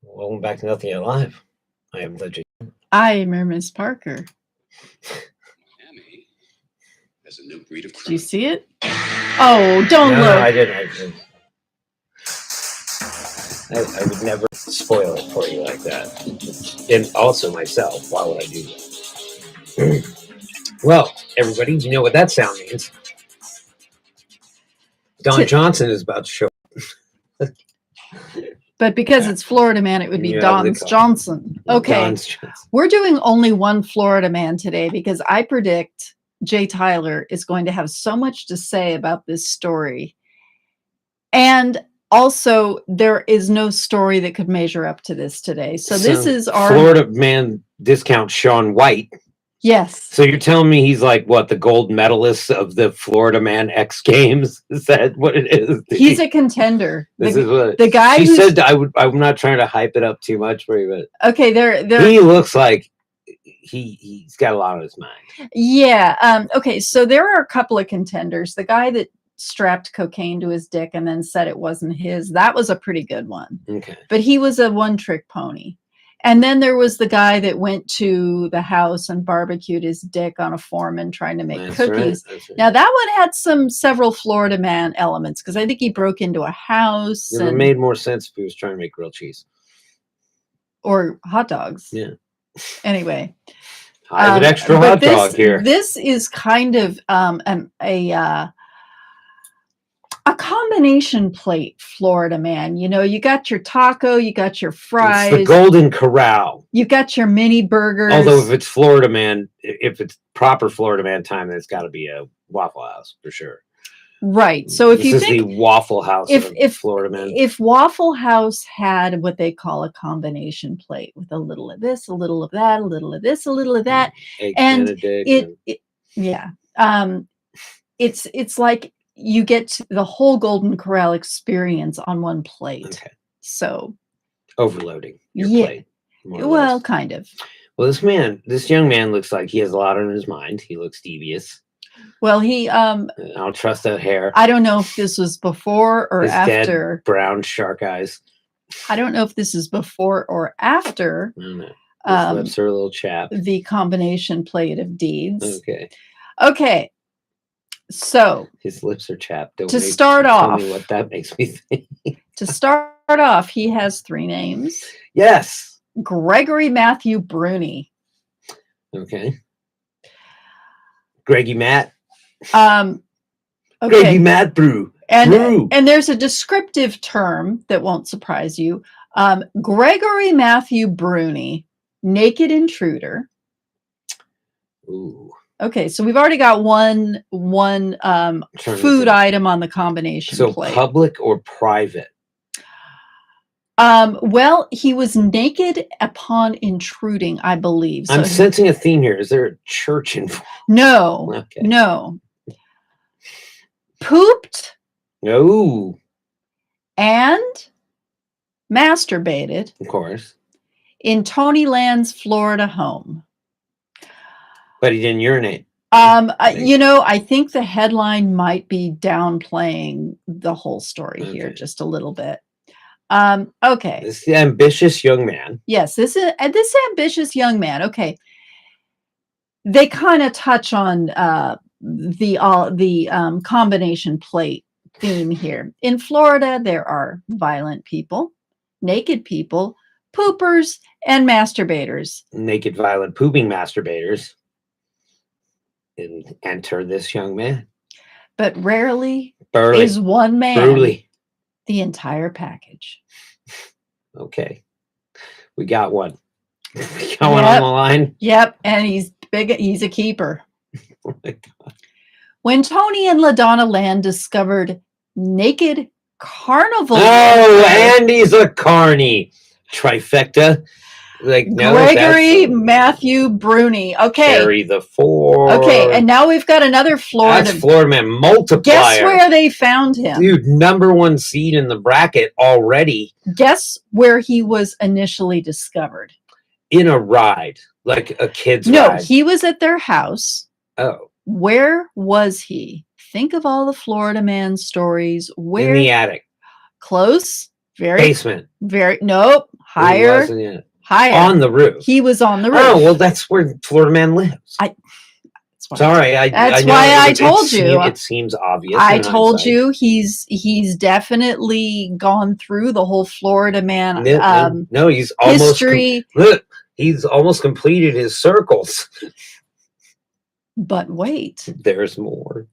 Welcome back to Nothing Yet Live. I am Legend. I am Miss Parker. Amy has a new breed of Did you see it? Oh, don't No, look. I didn't. I would never spoil it for you like that. And also myself. Why would I do that? Well, everybody, you know what that sound means. Don Johnson is about to show up. But because it's Florida Man, it would be Don's Johnson. Okay. Don's Johnson. We're doing only one Florida Man today because I predict Jay Tyler is going to have so much to say about this story. And also, there is no story that could measure up to this today. So this is our Florida Man discount Shaun White. Yes. So you're telling me he's like what, the gold medalist of the Florida Man X Games? Is that what it is? He's a contender. This is what the guy she said. I'm not trying to hype it up too much for you, but okay, he looks like he's got a lot on his mind. Yeah. Okay. So there are a couple of contenders. The guy that strapped cocaine to his dick and then said it wasn't his. That was a pretty good one. Okay. But he was a one-trick pony. And then there was the guy that went to the house and barbecued his dick on a foreman trying to make cookies. Right. Now that one had several Florida Man elements because I think he broke into a house. It made more sense if he was trying to make grilled cheese or hot dogs. Yeah. Anyway, I have an extra hot dog here. This is kind of a combination plate Florida Man. You know, you got your taco, you got your fries. It's the Golden Corral. You got your mini burgers. Although if it's Florida Man, if it's proper Florida Man time, then it's got to be a Waffle House for sure. Right. So if you think the Waffle House of Florida Man. If Waffle House had what they call a combination plate with a little of this, a little of that, a little of this, a little of that, and it's like you get the whole Golden Corral experience on one plate. Okay. So overloading your plate. Well, kind of. Well, this young man looks like he has a lot on his mind. He looks devious. Well, I don't trust that hair. I don't know if this was before or his after. Dead brown shark eyes. I don't know if this is before or after. I don't know. His lips are a little chapped. The combination plate of deeds. Okay. So his lips are chapped. To start off, tell me what that makes me think. To start off, he has 3 names. Yes. Gregory Matthew Bruni. Okay. Greggy Matt. Okay. Greggy Matt Brew. And there's a descriptive term that won't surprise you. Gregory Matthew Bruni, naked intruder. Ooh. Okay, so we've already got one food item on the combination plate. So public or private? Well, he was naked upon intruding, I believe. So I'm sensing a theme here. Is there a church involved? No. Okay. No. Pooped. No. And masturbated. Of course. In Tony Land's Florida home. But he didn't urinate. I think the headline might be downplaying the whole story here just a little bit. Okay. This ambitious young man. Yes, this ambitious young man. Okay. They kind of touch on the combination plate theme here. In Florida, there are violent people, naked people, poopers, and masturbators. Naked, violent, pooping masturbators. And enter this young man. But rarely is one man the entire package. Okay. We got one. We got one on the line. Yep. And he's big. He's a keeper. Oh my God. When Tony and LaDonna Land discovered naked carnival. Oh, and he's a carny. Trifecta. Gregory Matthew Bruni. Okay. Carry the 4. Okay, and now we've got another Florida. That's Florida Man multiplier. Guess where they found him? Dude, #1 seed in the bracket already. Guess where he was initially discovered? In a ride, like a kid's ride. No, he was at their house. Oh. Where was he? Think of all the Florida Man stories. Where? In the attic. Close. Basement. Nope. Higher, wasn't it? higher. On the roof. He was on the roof. Oh, well, that's where Florida Man lives. That's why- Sorry, That's know why I it told you. It seems obvious. I in told hindsight. you he's definitely gone through the whole Florida Man No, he's almost history. look, he's almost completed his circles. But wait, There's more.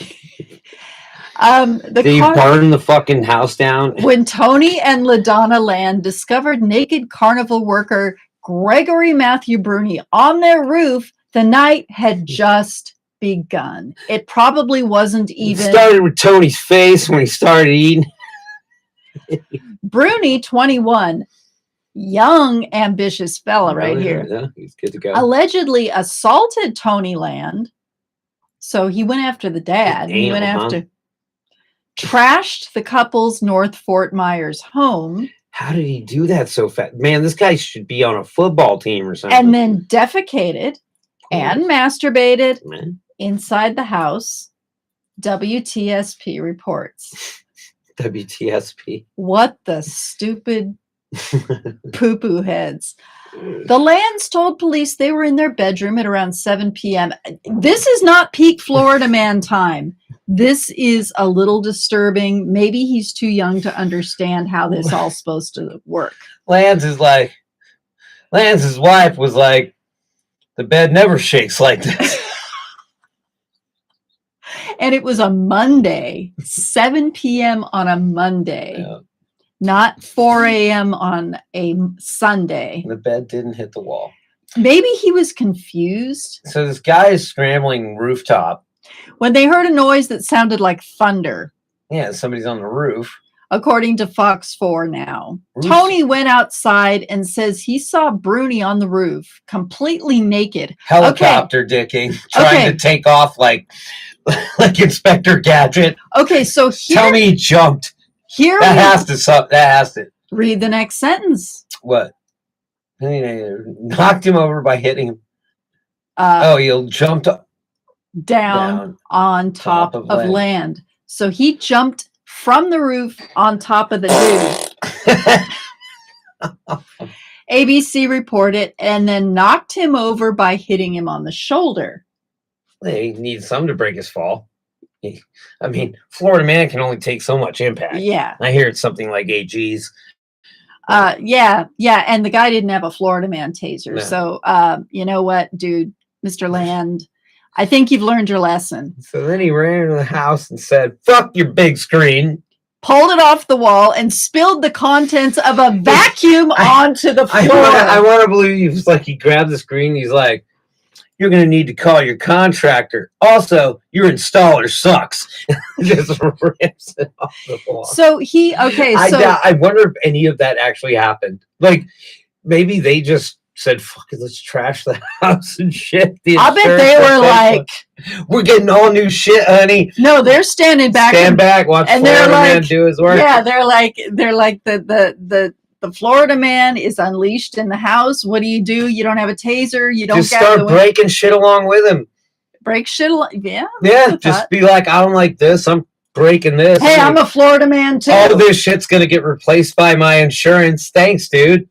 the They car- burn the fucking house down. when Tony and LaDonna Land discovered naked carnival worker Gregory Matthew Bruni on their roof, the night had just begun. It probably wasn't It even. started with Tony's face when he started eating. Bruni, 21, young, ambitious fella right here, Yeah, he's good to go. allegedly assaulted Tony Land. So he went after the dad. He went Damn, huh? after, trashed the couple's North Fort Myers home, How did he do that so fast? Man, this guy should be on a football team or something. and then defecated and masturbated Man. inside the house. WTSP reports. WTSP. What the stupid poo-poo heads. The Lands told police they were in their bedroom at around 7 p.m. This is not peak Florida Man time. This is a little disturbing. Maybe he's too young to understand how this all's supposed to work. Lance's wife was like, the bed never shakes like this. And it was a Monday, 7 p.m. on a Monday, Yeah. not 4 a.m. on a Sunday. The bed didn't hit the wall. Maybe he was confused. So this guy is scrambling rooftop. When they heard a noise that sounded like thunder, Yeah, somebody's on the roof. according to Fox 4 now. Roof. Tony went outside and says he saw Bruni on the roof, completely naked. Helicopter dicking, trying to take off like Inspector Gadget. Okay, so here, Tell me he jumped. here That we has to. read the next sentence. What? Knocked him over by hitting him. Uh, He jumped up. down on top of land. So he jumped from the roof on top of the dude. ABC reported and then knocked him over by hitting him on the shoulder. He needs something to break his fall. I mean, Florida Man can only take so much impact. Yeah. I hear it's something like AG's. Yeah. And the guy didn't have a Florida Man taser. No. So, you know what, dude, Mr. Land, I think you've learned your lesson. So then he ran into the house and said, fuck your big screen. Pulled it off the wall and spilled the contents of a vacuum onto the floor. I want to believe he was like, he grabbed the screen. He's like, you're going to need to call your contractor. Also, your installer sucks. Just rips it off the wall. So I wonder if any of that actually happened. Like, maybe they just said, fuck it, let's trash the house and shit. I bet they were like, we're getting all new shit, honey. no, they're standing back. Stand back, watch and Florida they're Man like, do his work. yeah, they're like the Florida Man is unleashed in the house. What do? You don't have a taser. You don't Just start breaking shit along with him. break shit. Yeah. Yeah, just be like, I don't like this. I'm breaking this. Hey, I'm a Florida Man too. All this shit's gonna get replaced by my insurance. Thanks, dude.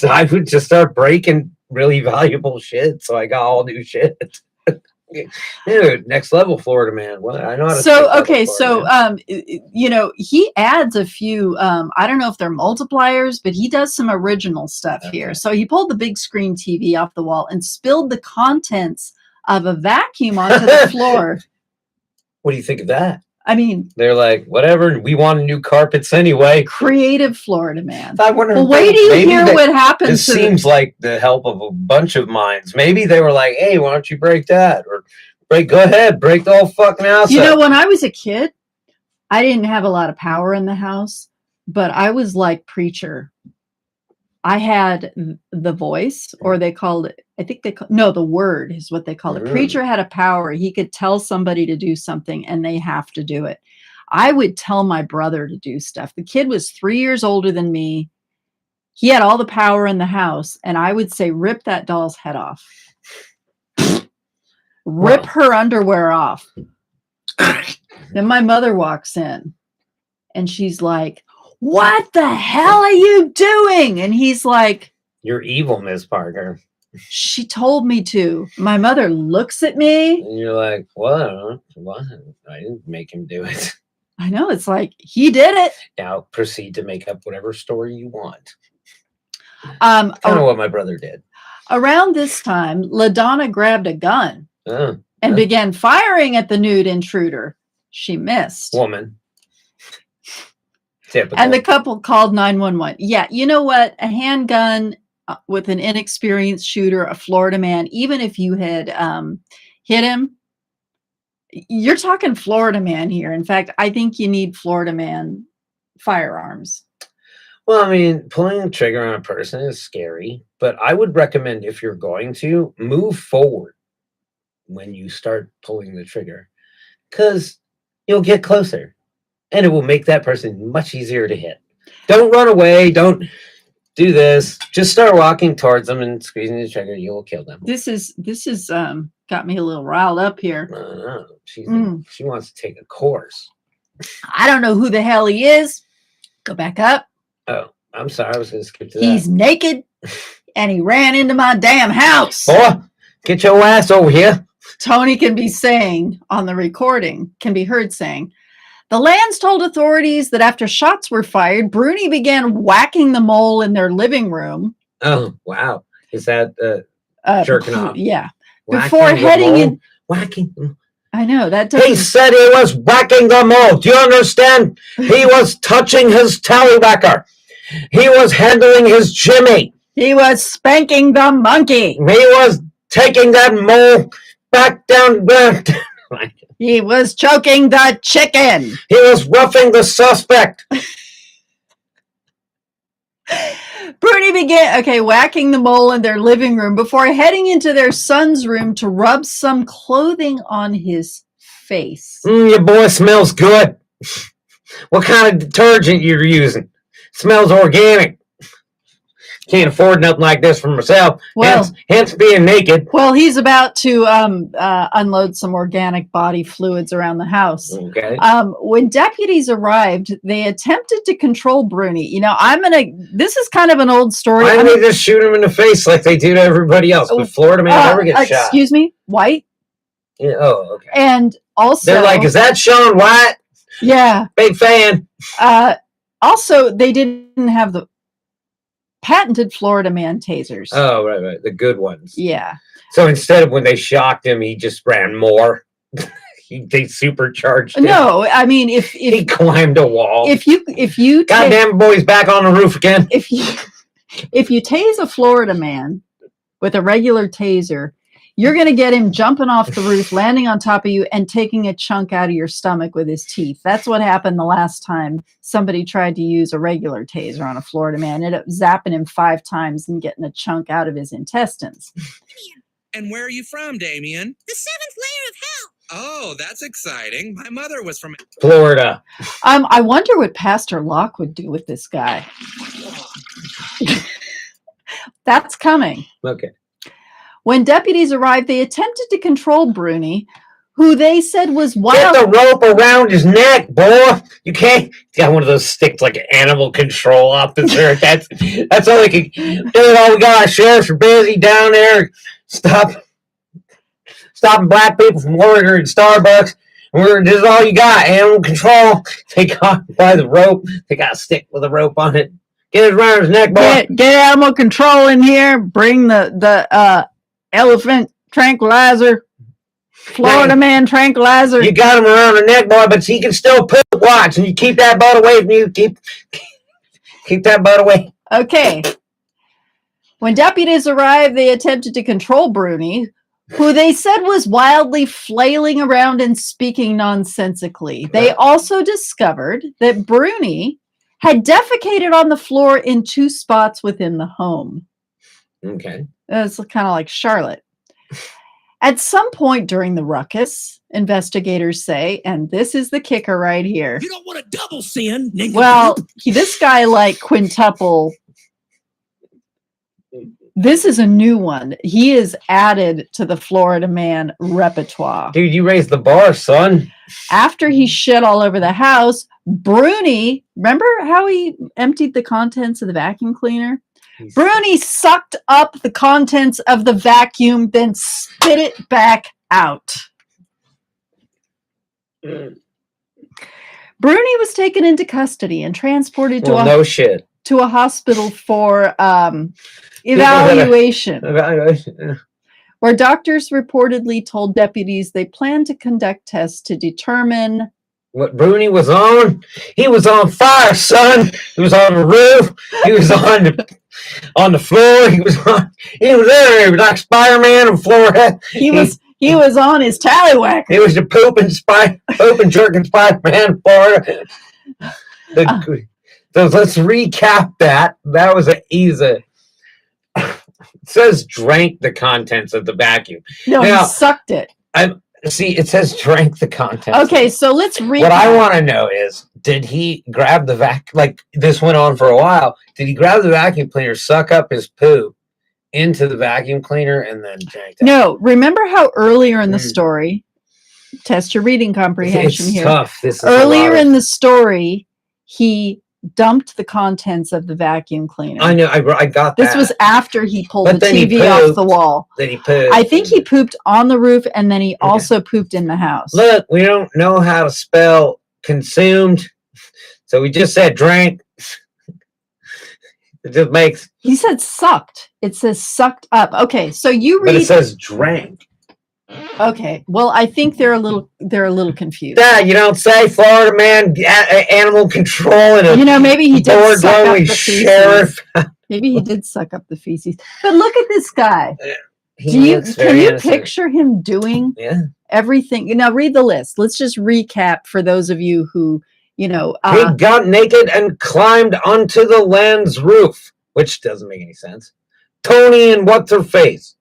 I would just start breaking really valuable shit, so I got all new shit. Dude, next level Florida Man. Well, I know how to. So okay, so he adds a few. I don't know if they're multipliers, but he does some original stuff here. So he pulled the big screen TV off the wall and spilled the contents of a vacuum onto the floor. What do you think of that? I mean, They're like, whatever. We want new carpets anyway. creative Florida Man. I wonder. Well, wait till you hear what happens. This seems like the help of a bunch of minds. Maybe they were like, "Hey, why don't you break that?" Or go ahead, break the whole fucking house. You know, when I was a kid, I didn't have a lot of power in the house, but I was like Preacher. I had the voice, or they called it, the word is what they called it. Preacher had a power. He could tell somebody to do something and they have to do it. I would tell my brother to do stuff. The kid was 3 years older than me. He had all the power in the house. And I would say, rip that doll's head off. Rip her underwear off. Then my mother walks in and she's like, what the hell are you doing? And he's like, You're evil, Miss Parker. she told me to. My mother looks at me. And you're like, what? What? I didn't make him do it. I know, it's like, he did it. Now proceed to make up whatever story you want. Kind Kind of what my brother did. Around this time, LaDonna grabbed a gun Oh, and began firing at the nude intruder. She missed. woman. Typical. And the couple called 911. Yeah, you know what? A handgun with an inexperienced shooter, a Florida man, even if you had hit him, you're talking Florida man here. In fact, I think you need Florida man firearms. Well, I mean, pulling the trigger on a person is scary, but I would recommend if you're going to move forward when you start pulling the trigger, because you'll get closer and it will make that person much easier to hit. Don't run away. Don't do this. Just start walking towards them and squeezing the trigger. You will kill them. This is got me a little riled up here. No. She wants to take a course. I don't know who the hell he is. Go back up. Oh, I'm sorry. I was going to skip to He's naked and he ran into my damn house. that. Boy, get your ass over here. Tony can be saying on the recording, can be heard saying, the Lands told authorities that after shots were fired, Bruni began whacking the mole in their living room. Oh, wow. Is that jerking off? Yeah. Whacking Before the heading mole? in. Whacking. I know that He doesn't. said he was whacking the mole. Do you understand? He was touching his tallywhacker. He was handling his Jimmy. He was spanking the monkey. He was taking that mole back down. He was choking the chicken. He was roughing the suspect. Bruni began, whacking the mole in their living room before heading into their son's room to rub some clothing on his face. Your boy smells good. What kind of detergent you're using? Smells organic. Can't afford nothing like this for myself. Well, hence being naked. Well, he's about to unload some organic body fluids around the house. Okay. When deputies arrived, they attempted to control Bruni. You know, this is kind of an old story. Why don't they just shoot him in the face like they do to everybody else? But Florida man never gets shot. Excuse me, White? Yeah, oh, okay. And also... They're like, is that Sean White? Yeah. Big fan. Also, they didn't have the patented Florida man tasers. Oh, right. The good ones. Yeah. So instead of when they shocked him, he just ran more. They supercharged him. No, I mean, if he climbed a wall. If you goddamn boy's back on the roof again. If you tase a Florida man with a regular taser, you're going to get him jumping off the roof, landing on top of you, and taking a chunk out of your stomach with his teeth. That's what happened the last time somebody tried to use a regular taser on a Florida man. Ended up zapping him 5 times and getting a chunk out of his intestines. And where are you from, Damien? The 7th layer of hell. Oh, that's exciting. My mother was from Florida. I wonder what Pastor Locke would do with this guy. That's coming. Okay. When deputies arrived, they attempted to control Bruni, who they said was wild. Get the rope around his neck, boy. You can't. Got one of those sticks like an animal control officer. That's all they can do. All we got. Sheriffs are busy down there. Stopping black people from ordering at Starbucks. This is all you got. Animal control. They got by the rope. They got a stick with a rope on it. Get it around his neck, boy. Get animal control in here. Bring the elephant tranquilizer, Florida man tranquilizer. You got him around the neck, boy, but he can still put watch, and you keep that butt away from you. Keep that butt away. Okay. When deputies arrived, they attempted to control Bruni, who they said was wildly flailing around and speaking nonsensically. They also discovered that Bruni had defecated on the floor in 2 spots within the home. Okay. It's kind of like Charlotte. At some point during the ruckus, investigators say, and this is the kicker right here. You don't want a double sin. Well, this guy like quintuple. This is a new one. He is added to the Florida man repertoire. Dude, you raised the bar, son. After he shit all over the house, Bruni Remember how he emptied the contents of the vacuum cleaner? Bruni sucked up the contents of the vacuum, then spit it back out. Bruni was taken into custody and transported to no shit. to a hospital for evaluation, where doctors reportedly told deputies they planned to conduct tests to determine what Bruni was on. He was on fire, son. He was on the roof. He was on the floor. He was there. He was like Spider-Man on Florida. He was on his tallywhacker. He was the pooping jerking Spider-Man Florida. So let's recap that. That was an easy. It says drank the contents of the vacuum. No, now, he sucked it. See, it says drank the contents. Okay, so let's recap. What I want to know is, did he grab the like this went on for a while, did he grab the vacuum cleaner, suck up his poo into the vacuum cleaner, and then drank it? No, remember how earlier in the story, test your reading comprehension it's here. Tough. This is earlier in the story, he dumped the contents of the vacuum cleaner. I know, I got that. This was after he pulled But the TV off the wall. Then he pooped. I think he pooped on the roof, and then he also pooped in the house. Look, we don't know how to spell consumed, so we just said drank. It just makes. He said sucked. It says sucked up. Okay, so you read. But it says drank. Okay, well, I think they're a little confused. Dad, you don't say Florida man, animal control, and maybe he did suck up the sheriff. feces. Maybe he did suck up the feces. But look at this guy. Can you picture him doing everything? Now read the list. Let's just recap for those of you who he got naked and climbed onto the land's roof, which doesn't make any sense. Tony and what's her face?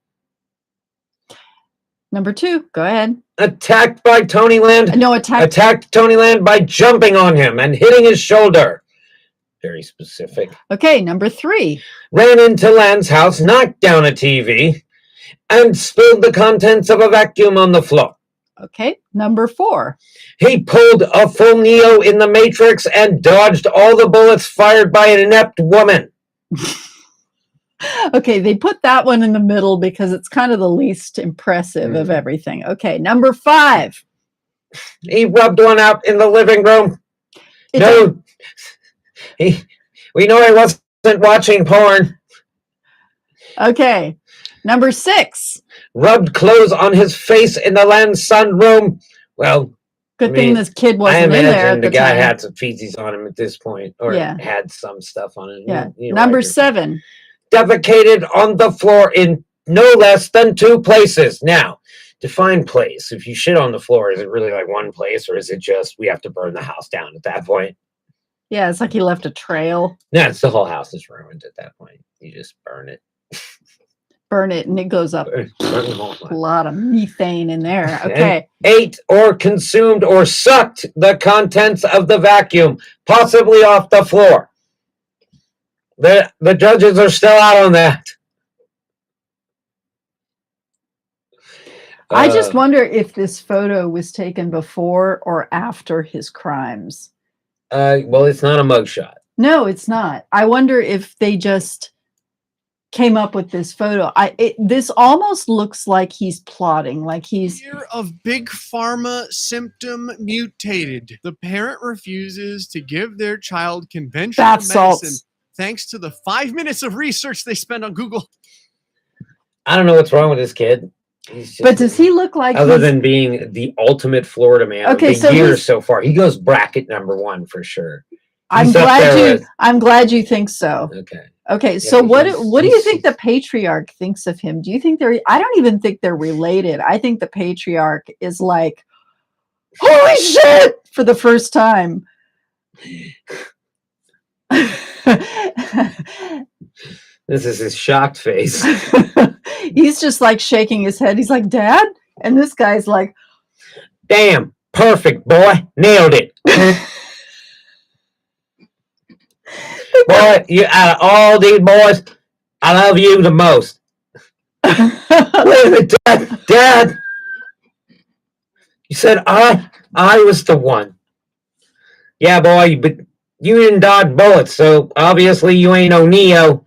Number 2, go ahead. Attacked by Tony Land. No, attacked Tony Land by jumping on him and hitting his shoulder. Very specific. Okay, number 3. Ran into Land's house, knocked down a TV, and spilled the contents of a vacuum on the floor. Okay, number 4. He pulled a full Neo in the Matrix and dodged all the bullets fired by an inept woman. Okay, they put that one in the middle because it's kind of the least impressive of everything. Okay, number 5. He rubbed one out in the living room. We know he wasn't watching porn. Okay, number 6. Rubbed clothes on his face in the Land's son room. Well, good thing this kid wasn't in there at the guy time. had some feces on him at this point, or had some stuff on him. Yeah. Number 7. Defecated on the floor in no less than 2 places. Now, define place. If you shit on the floor, is it really like one place, or is it just we have to burn the house down at that point? Yeah, it's like he left a trail. No, it's the whole house is ruined at that point. You just burn it. Burn it, and it goes up. A lot of methane in there. Okay. And ate or consumed or sucked the contents of the vacuum, possibly off the floor. The judges are still out on that. I just wonder if this photo was taken before or after his crimes. Well, it's not a mugshot. No, it's not. I wonder if they just came up with this photo. This almost looks like he's plotting, like he's Fear of big pharma symptom mutated. The parent refuses to give their child conventional bath medicine. salts. Thanks to the 5 minutes of research they spent on Google. I don't know what's wrong with this kid. But does he look like other than being the ultimate Florida man of the year so far? He goes bracket number 1 for sure. I'm glad you think so. Okay. Okay, so what do you think the patriarch thinks of him? Do you think I don't even think they're related. I think the patriarch is like, holy shit, for the first time. This is his shocked face. He's just like shaking his head. He's like, Dad? And this guy's like, damn, perfect, boy. Nailed it. Boy, you out of all these boys, I love you the most. Wait a minute, Dad. You said I was the one. Yeah, boy, but You didn't dodge bullets, so obviously you ain't no Neo.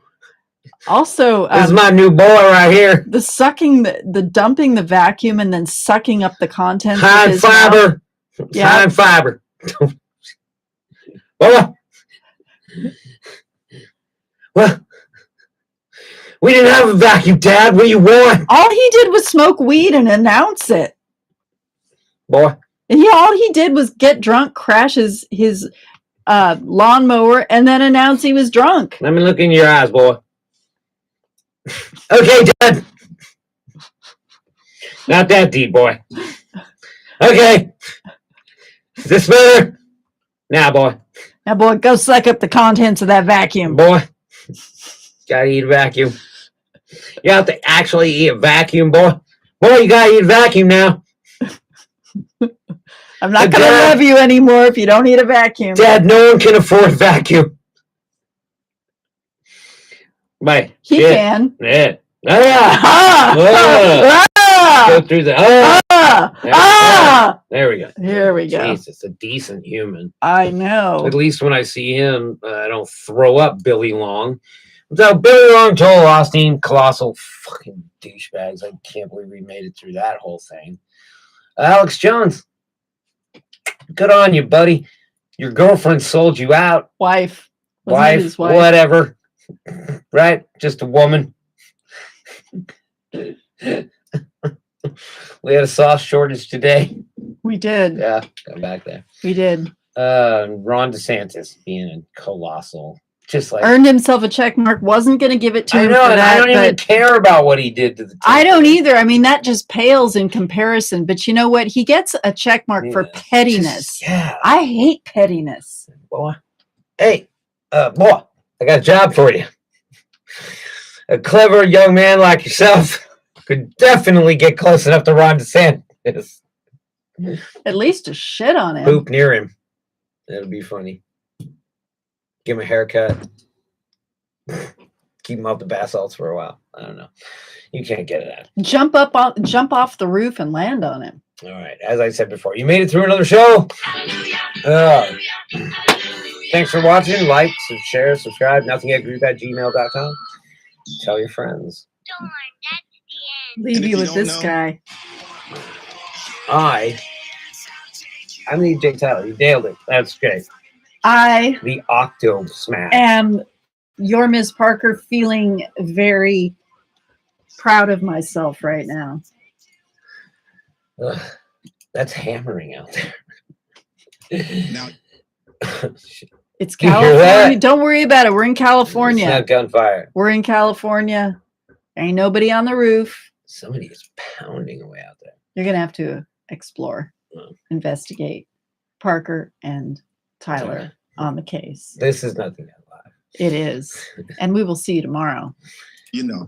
Also, This is my new boy right here. the sucking, the dumping the vacuum and then sucking up the contents. High with in his mouth. fiber. It's Yeah. high in fiber. Well, we didn't have a vacuum, Dad. What do you want? All he did was smoke weed and announce it. Boy, All he did was get drunk, crash his lawnmower, and then announce he was drunk. let me look in your eyes, boy. Okay, Dad. Not that deep, boy. Okay. Is this better? Now, boy. Now, boy, go suck up the contents of that vacuum. Boy. Gotta eat a vacuum. You have to actually eat a vacuum, boy. Boy, you gotta eat a vacuum now. I'm not going to Dad. love you anymore if you don't eat a vacuum. Dad, no one can afford a vacuum. Right. He Yeah. can. Yeah. Go through the. There we go. Here we go. Jesus, a decent human. I know. At least when I see him, I don't throw up Billy Long. So Billy Long, Joel Osteen, colossal fucking douchebags. I can't believe we made it through that whole thing. Alex Jones, good on you, buddy. Your girlfriend sold you out. Wife. Wasn't it his wife? Whatever. Right? Just a woman. We had a sauce shortage today. We did. Yeah, come back there. We did. Ron DeSantis being a colossal, just like Earned himself a check mark. Wasn't going to give it to I him know, for and that. I don't even but care about what he did to the. I don't either. I mean, that just pales in comparison. But you know what? He gets a check mark for Yeah. pettiness. Yeah, I hate pettiness. boy. Hey, boy, I got a job for you. A clever young man like yourself could definitely get close enough to Ron DeSantis. At least to shit on him. Poop near him. That'd be funny. Give him a haircut. Keep him off the bath salts for a while. I don't know. You can't get it out. Jump off the roof and land on him. All right. As I said before, you made it through another show. Thanks for watching. Like, share, subscribe. nothingatgroup@gmail.com. Tell your friends. Leave And if you you with don't this know- guy. I'm the Jake Tyler. You nailed it. That's great. I The Octo Smash. am your Ms. Parker, feeling very proud of myself right now. Ugh, that's hammering out there. Now, It's You hear California. that? Don't worry about it. We're in It's California. not gunfire. We're in California. Ain't nobody on the roof. Somebody is pounding away out there. You're going to have to explore, investigate Parker and Tyler on the case. This is nothing but live. It is. And we will see you tomorrow. you know.